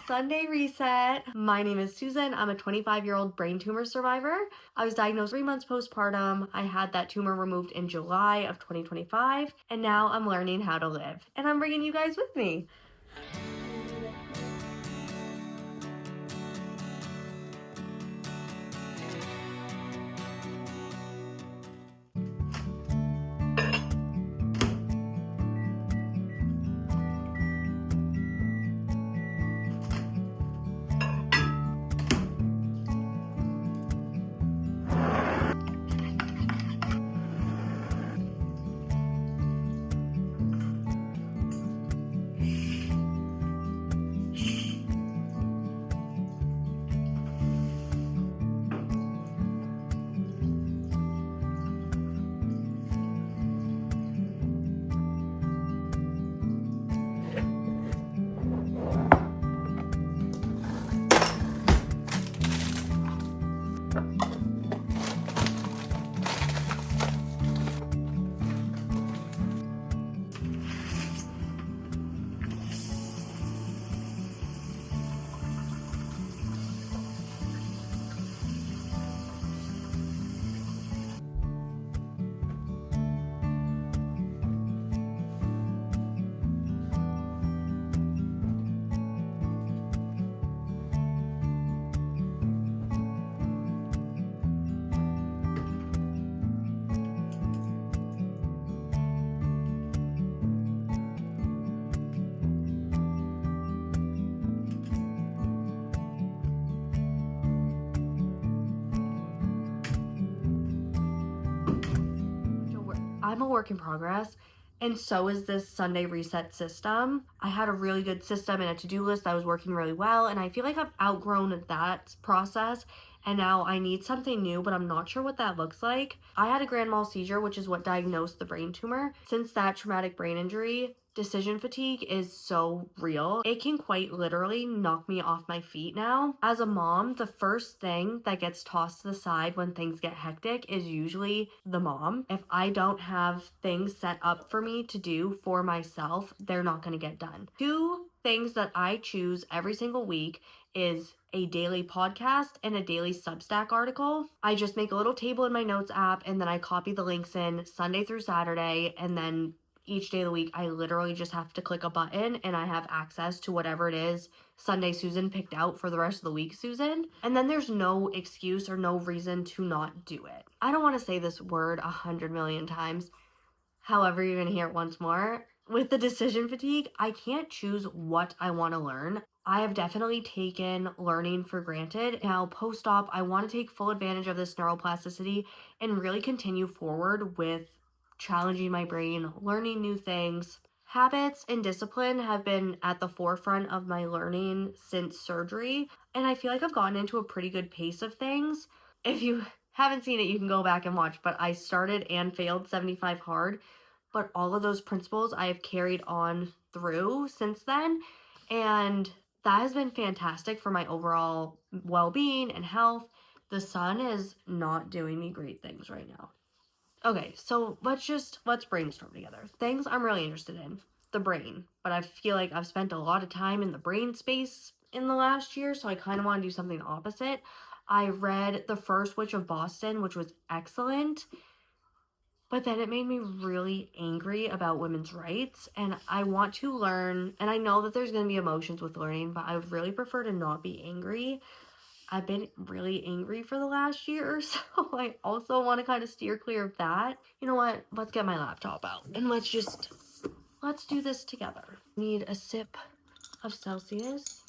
Sunday reset. My name is Susan. I'm a 25-year-old brain tumor survivor. I was diagnosed 3 months postpartum. I had that tumor removed in July of 2025, and now I'm learning how to live. And I'm bringing you guys with me. I'm a work in progress, and so is this Sunday reset system. I had a really good system and a to-do list that was working really well, and I feel like I've outgrown that process, and now I need something new, but I'm not sure what that looks like. I had a grand mal seizure, which is what diagnosed the brain tumor. Since that traumatic brain injury, decision fatigue is so real. It can quite literally knock me off my feet now. As a mom, the first thing that gets tossed to the side when things get hectic is usually the mom. If I don't have things set up for me to do for myself, they're not going to get done. Two things that I choose every single week is a daily podcast and a daily Substack article. I just make a little table in my notes app, and then I copy the links in Sunday through Saturday, and then each day of the week, I literally just have to click a button and I have access to whatever it is Sunday Susan picked out for the rest of the week Susan. And then there's no excuse or no reason to not do it. I don't want to say this word 100 million times. However, you're going to hear it once more. With the decision fatigue, I can't choose what I want to learn. I have definitely taken learning for granted. Now, post-op, I want to take full advantage of this neuroplasticity and really continue forward with challenging my brain, learning new things. Habits and discipline have been at the forefront of my learning since surgery, and I feel like I've gotten into a pretty good pace of things. If you haven't seen it, you can go back and watch, but I started and failed 75 hard, but all of those principles I have carried on through since then, and that has been fantastic for my overall well-being and health. The sun is not doing me great things right now. Okay, so let's brainstorm together. Things I'm really interested in. The brain. But I feel like I've spent a lot of time in the brain space in the last year, so I kind of want to do something opposite. I read The First Witch of Boston, which was excellent, but then it made me really angry about women's rights, and I want to learn, and I know that there's going to be emotions with learning, but I would really prefer to not be angry. I've been really angry for the last year, so I also want to kind of steer clear of that. You know what? Let's get my laptop out and let's do this together. Need a sip of Celsius.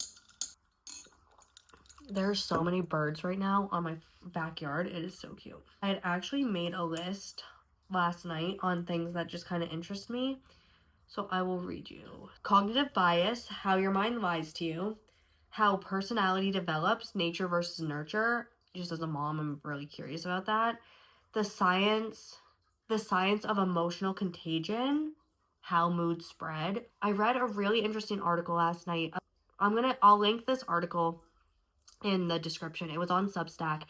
There are so many birds right now on my backyard. It is so cute. I had actually made a list last night on things that just kind of interest me, so I will read you. Cognitive bias, how your mind lies to you. How personality develops, nature versus nurture. Just as a mom, I'm really curious about that. The science of emotional contagion, how moods spread. I read a really interesting article last night. I'll link this article in the description. It was on Substack.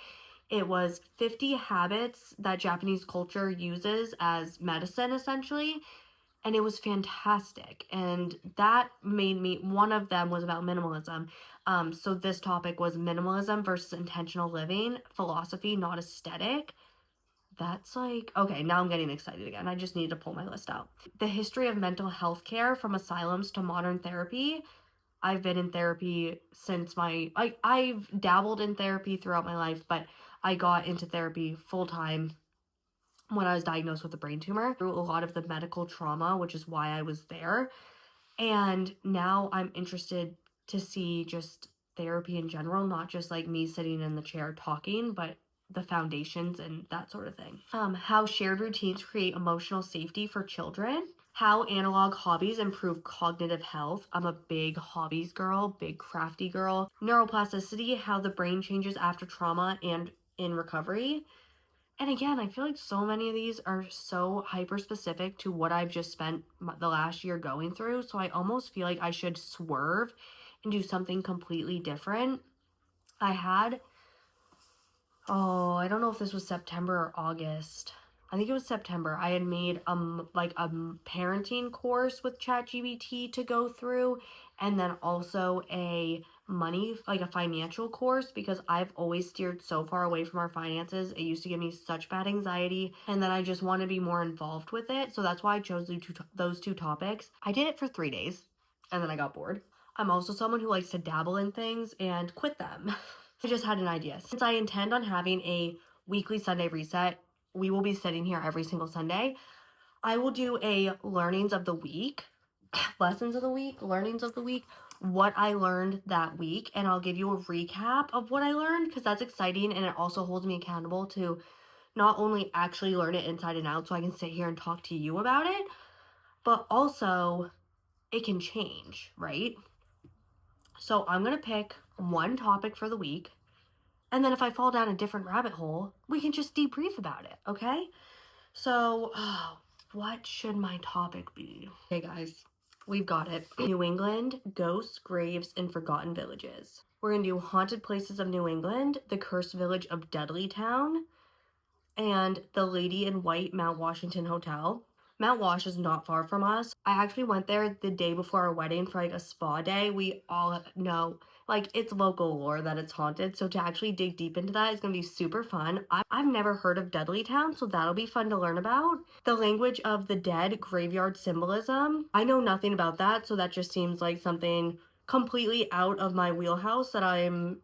It was 50 habits that Japanese culture uses as medicine, essentially. And it was fantastic. And that made me, one of them was about minimalism. So this topic was minimalism versus intentional living, philosophy, not aesthetic. That's like, okay, now I'm getting excited again. I just need to pull my list out. The history of mental health care from asylums to modern therapy. I've been in therapy since I've dabbled in therapy throughout my life, but I got into therapy full time when I was diagnosed with a brain tumor through a lot of the medical trauma, which is why I was there. And now I'm interested to see just therapy in general, not just like me sitting in the chair talking, but the foundations and that sort of thing. How shared routines create emotional safety for children. How analog hobbies improve cognitive health. I'm a big hobbies girl, big crafty girl. Neuroplasticity, how the brain changes after trauma and in recovery. And again, I feel like so many of these are so hyper specific to what I've just spent the last year going through. So I almost feel like I should swerve and do something completely different. I had, I don't know if this was September or August. I think it was September. I had made like a parenting course with ChatGPT to go through, and then also a financial course, because I've always steered so far away from our finances. It used to give me such bad anxiety, and then I just want to be more involved with it. So that's why I chose those two topics. I did it for 3 days, and then I got bored. I'm also someone who likes to dabble in things and quit them. I just had an idea. Since I intend on having a weekly Sunday reset, we will be sitting here every single Sunday. I will do a learnings of the week, lessons of the week, learnings of the week, what I learned that week, and I'll give you a recap of what I learned, because that's exciting, and it also holds me accountable to not only actually learn it inside and out so I can sit here and talk to you about it, but also it can change, right? So I'm going to pick one topic for the week, and then if I fall down a different rabbit hole, we can just debrief about it, okay? So, what should my topic be? Okay, guys, we've got it. New England, ghosts, graves, and forgotten villages. We're going to do haunted places of New England, the cursed village of Dudleytown, and the Lady in White Mount Washington Hotel. Mount Wash is not far from us. I actually went there the day before our wedding for like a spa day. We all know, like, it's local lore that it's haunted, so to actually dig deep into that is going to be super fun. I've never heard of Dudleytown, so that'll be fun to learn about. The language of the dead, graveyard symbolism. I know nothing about that, so that just seems like something completely out of my wheelhouse that I'm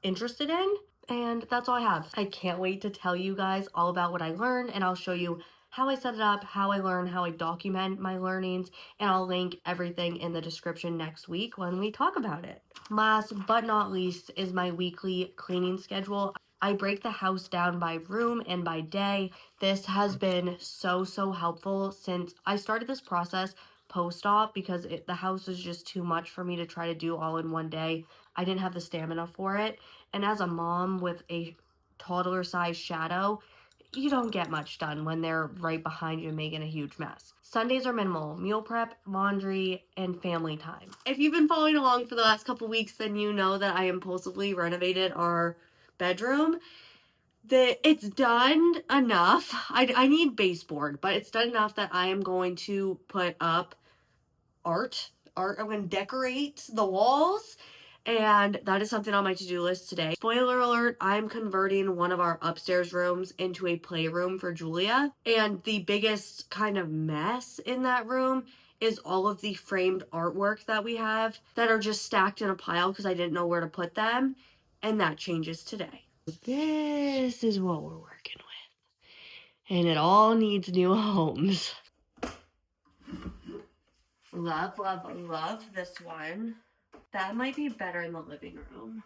interested in. And that's all I have. I can't wait to tell you guys all about what I learned, and I'll show you how I set it up, how I learn, how I document my learnings, and I'll link everything in the description next week when we talk about it. Last but not least is my weekly cleaning schedule. I break the house down by room and by day. This has been so helpful since I started this process post-op, because the house is just too much for me to try to do all in one day. I didn't have the stamina for it. And as a mom with a toddler-sized shadow, you don't get much done when they're right behind you making a huge mess. Sundays are minimal: meal prep, laundry, and family time. If you've been following along for the last couple weeks, then you know that I impulsively renovated our bedroom. It's done enough. I need baseboard, but it's done enough that I am going to put up art. I'm going to decorate the walls, and that is something on my to-do list today. Spoiler alert, I'm converting one of our upstairs rooms into a playroom for Julia, and the biggest kind of mess in that room is all of the framed artwork that we have that are just stacked in a pile because I didn't know where to put them, and that changes today. This is what we're working with, and it all needs new homes. Love this one. That might be better in the living room.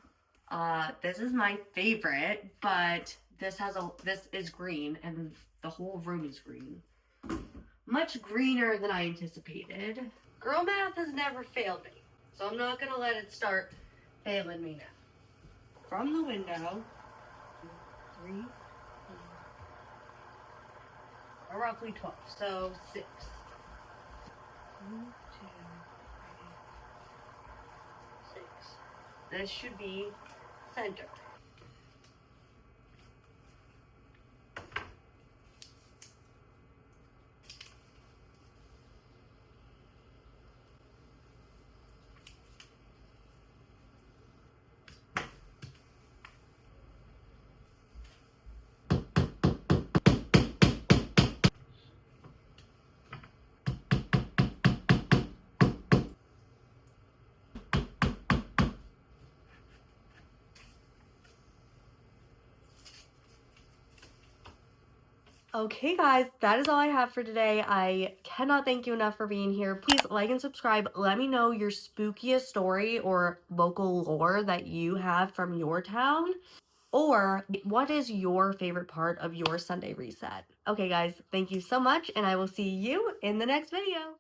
This is my favorite, but this is green, and the whole room is green. Much greener than I anticipated. Girl math has never failed me, so I'm not gonna let it start failing me now. From the window, 3, 4, or roughly 12, so 6. 1, 2, 3, 6. This should be center. Okay, guys, that is all I have for today. I cannot thank you enough for being here. Please like and subscribe. Let me know your spookiest story or local lore that you have from your town. Or what is your favorite part of your Sunday reset? Okay, guys, thank you so much, and I will see you in the next video.